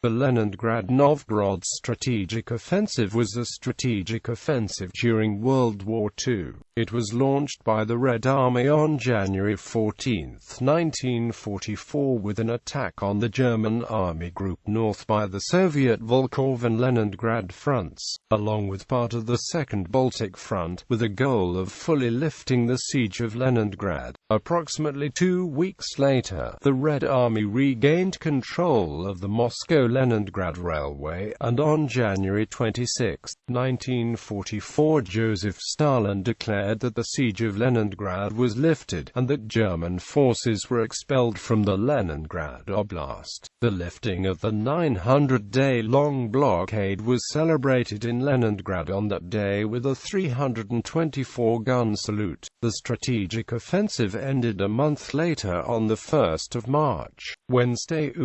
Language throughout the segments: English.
The Leningrad-Novgorod strategic offensive was a strategic offensive during World War II. It was launched by the Red Army on January 14, 1944 with an attack on the German Army Group North by the Soviet Volkhov and Leningrad fronts, along with part of the Second Baltic Front, with a goal of fully lifting the Siege of Leningrad. Approximately 2 weeks later, the Red Army regained control of the Moscow-Leningrad Railway, and on January 26, 1944 Joseph Stalin declared that the Siege of Leningrad was lifted, and that German forces were expelled from the Leningrad Oblast. The lifting of the 900-day-long blockade was celebrated in Leningrad on that day with a 324-gun salute. The strategic offensive ended a month later on the 1st of March, when St.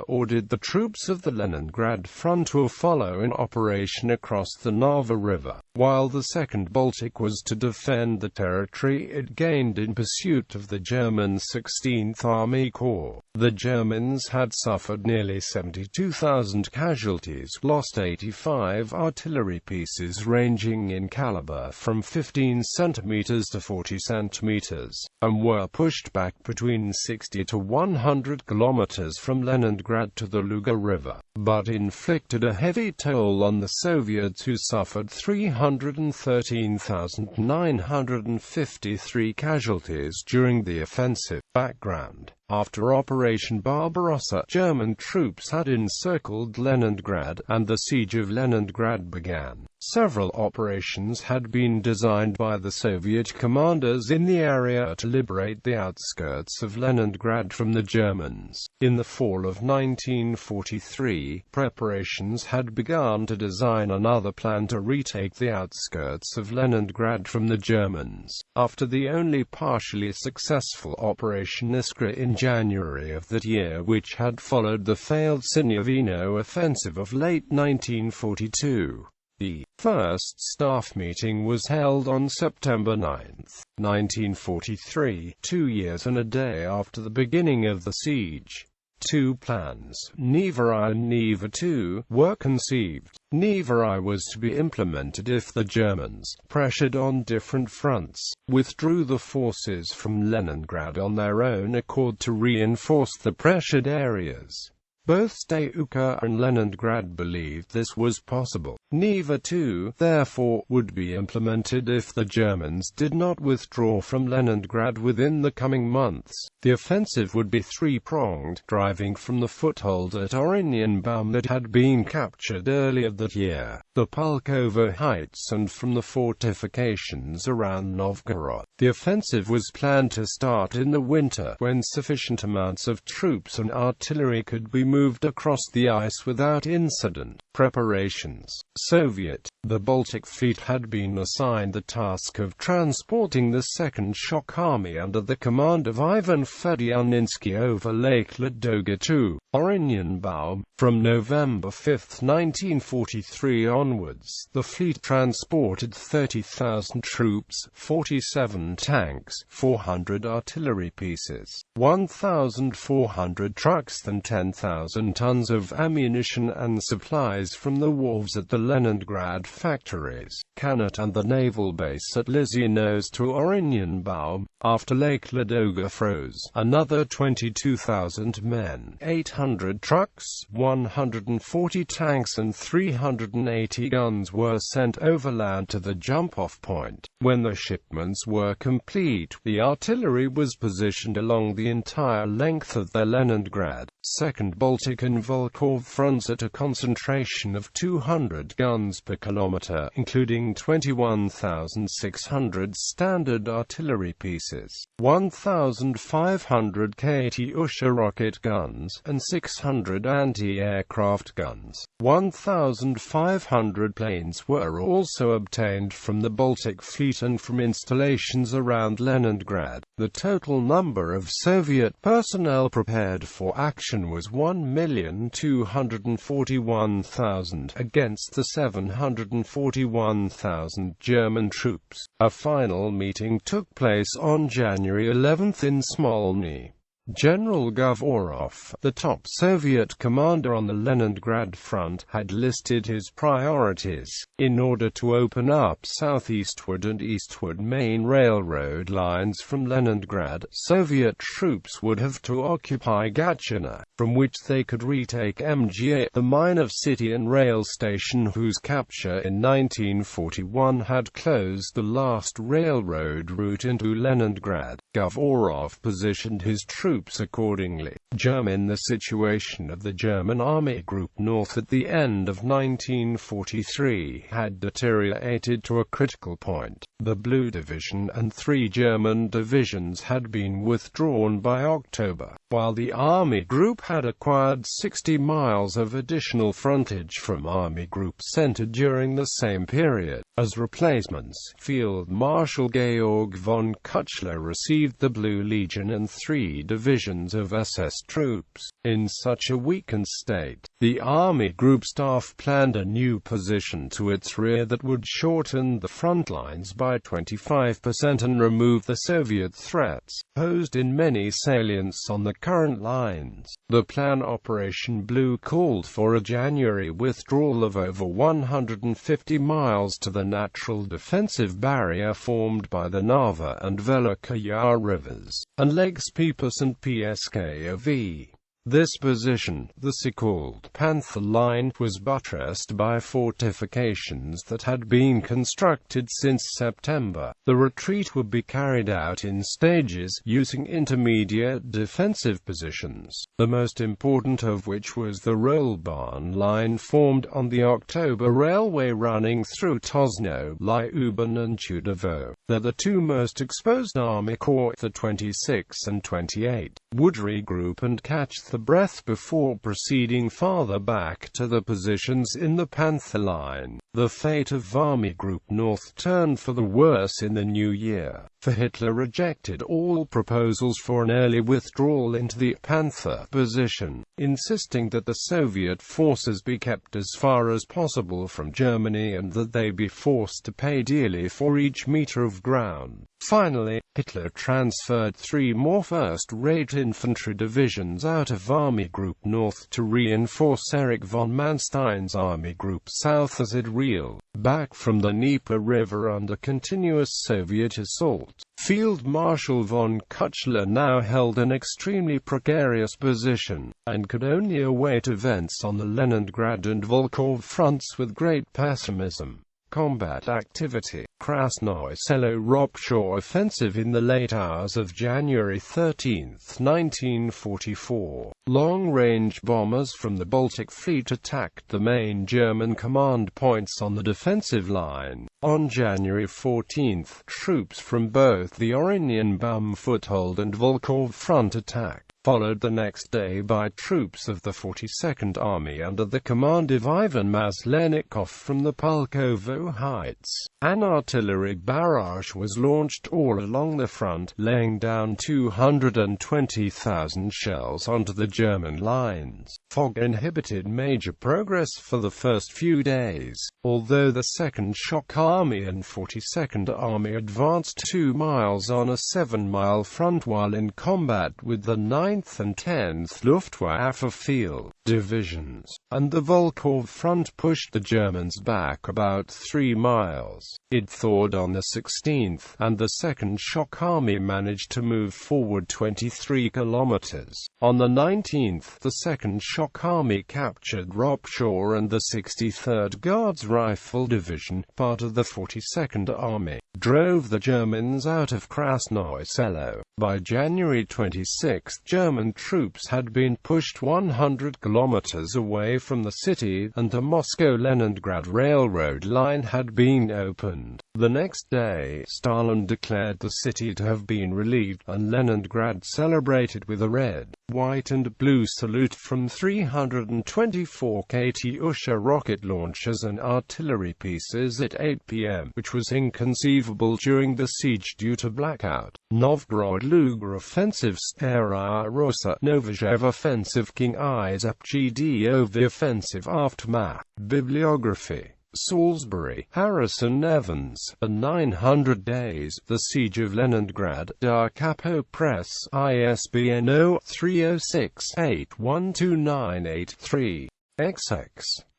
ordered the troops of the Leningrad Front to follow an operation across the Nova River, while the Second Baltic was to defend the territory it gained in pursuit of the German 16th Army Corps. The Germans had suffered nearly 72,000 casualties, lost 85 artillery pieces ranging in caliber from 15 cm to 40 cm, and were pushed back between 60 to 100 kilometers from Leningrad to the Luga River, but inflicted a heavy toll on the Soviets, who suffered 313,953 casualties during the offensive. Background: after Operation Barbarossa, German troops had encircled Leningrad, and the Siege of Leningrad began. Several operations had been designed by the Soviet commanders in the area to liberate the outskirts of Leningrad from the Germans. In the fall of 1943, preparations had begun to design another plan to retake the outskirts of Leningrad from the Germans. After the only partially successful Operation Iskra in January of that year, which had followed the failed Sinovino offensive of late 1942. The first staff meeting was held on September 9, 1943, 2 years and a day after the beginning of the siege. Two plans, Neva I and Neva II, were conceived. Neva I was to be implemented if the Germans, pressured on different fronts, withdrew the forces from Leningrad on their own accord to reinforce the pressured areas. Both St. and Leningrad believed this was possible. Neva II, therefore, would be implemented if the Germans did not withdraw from Leningrad within the coming months. The offensive would be three-pronged, driving from the foothold at Oranienbaum that had been captured earlier that year, the Pulkovo Heights, and from the fortifications around Novgorod. The offensive was planned to start in the winter, when sufficient amounts of troops and artillery could be moved across the ice without incident. Preparations. Soviet. The Baltic Fleet had been assigned the task of transporting the Second Shock Army under the command of Ivan Fedyaninski over Lake Ladoga to Oranienbaum. From November 5, 1943 onwards, the fleet transported 30,000 troops, 47 tanks, 400 artillery pieces, 1,400 trucks and 10,000 tons of ammunition and supplies from the wharves at the Leningrad factories, Kanat and the naval base at Lizyanos to Oranienbaum. After Lake Ladoga froze, another 22,000 men, 800 trucks, 140 tanks and 380 guns were sent overland to the jump-off point. When the shipments were complete, the artillery was positioned along the entire length of the Leningrad, Second Baltic and Volkhov fronts at a concentration of 200 guns per kilometer, including 21,600 standard artillery pieces, 1,500 Katyusha rocket guns, and 600 anti-aircraft guns. 1,500 planes were also obtained from the Baltic Fleet and from installations around Leningrad. The total number of Soviet personnel prepared for action was 1,241,000 against the 741,000 German troops. A final meeting took place on January 11 in Smolny. General Govorov, the top Soviet commander on the Leningrad front, had listed his priorities. In order to open up southeastward and eastward main railroad lines from Leningrad, Soviet troops would have to occupy Gatchina, from which they could retake Mga, the minor city and rail station whose capture in 1941 had closed the last railroad route into Leningrad. Govorov positioned his troops accordingly. In the situation of the German Army Group North at the end of 1943 had deteriorated to a critical point. The Blue Division and 3 German divisions had been withdrawn by October, while the Army Group had acquired 60 miles of additional frontage from Army Group Center during the same period. As replacements, Field Marshal Georg von Kuchler received the Blue Legion and 3 divisions of SS troops. In such a weakened state, the Army Group staff planned a new position to its rear that would shorten the front lines by 25% and remove the Soviet threats posed in many salients on the current lines. The plan Operation Blue called for a January withdrawal of over 150 miles to the natural defensive barrier formed by the Narva and Velika Yar rivers, and Lakes Peipus and Pskov. This position, the so-called Panther Line, was buttressed by fortifications that had been constructed since September. The retreat would be carried out in stages, using intermediate defensive positions, the most important of which was the Rollbarn Line formed on the October Railway running through Tosno, Lyuban and Chudovo. They're the 2 most exposed Army Corps. The 26 and 28 would regroup and catch the breath before proceeding farther back to the positions in the Panther Line. The fate of Army Group North turned for the worse in the new year, for Hitler rejected all proposals for an early withdrawal into the Panther position, insisting that the Soviet forces be kept as far as possible from Germany and that they be forced to pay dearly for each meter of ground. Finally, Hitler transferred 3 more first-rate infantry divisions out of Army Group North to reinforce Erich von Manstein's Army Group South as it reeled back from the Dnieper River under continuous Soviet assault. Field Marshal von Kuchler now held an extremely precarious position, and could only await events on the Leningrad and Volkhov fronts with great pessimism. Combat activity. Krasnoye Selo-Ropshore offensive. In the late hours of January 13, 1944, long-range bombers from the Baltic Fleet attacked the main German command points on the defensive line. On January 14, troops from both the Oranienbaum foothold and Volkhov front attacked, followed the next day by troops of the 42nd Army under the command of Ivan Maslenikov from the Pulkovo Heights. An artillery barrage was launched all along the front, laying down 220,000 shells onto the German lines. Fog inhibited major progress for the first few days, although the 2nd Shock Army and 42nd Army advanced 2 miles on a 7-mile front while in combat with the 9th and 10th Luftwaffe Field Divisions, and the Volkhov front pushed the Germans back about 3 miles. It thawed on the 16th, and the 2nd Shock Army managed to move forward 23 kilometers. On the 19th, the 2nd Shock Army captured Ropshore and the 63rd Guards Rifle Division, part of the 42nd Army, drove the Germans out of Krasnoye Selo. By January 26, German troops had been pushed 100 kilometers away from the city, and the Moscow-Leningrad railroad line had been opened. The next day, Stalin declared the city to have been relieved, and Leningrad celebrated with a red, white and blue salute from 324 Katyusha rocket launchers and artillery pieces at 8 p.m., which was inconceivable during the siege due to blackout. Novgorod Lugar offensive. Stara Rossa Novozhev offensive. King Isaac Gdov offensive. Aftermath. Bibliography. Salisbury, Harrison Evans, The 900 Days, The Siege of Leningrad, Da Capo Press, ISBN 0306812983. XX.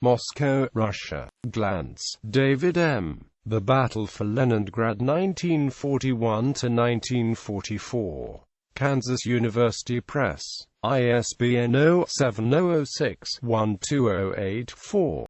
Moscow, Russia. Glantz, David M. The Battle for Leningrad 1941–1944. Kansas University Press. ISBN 0706120884.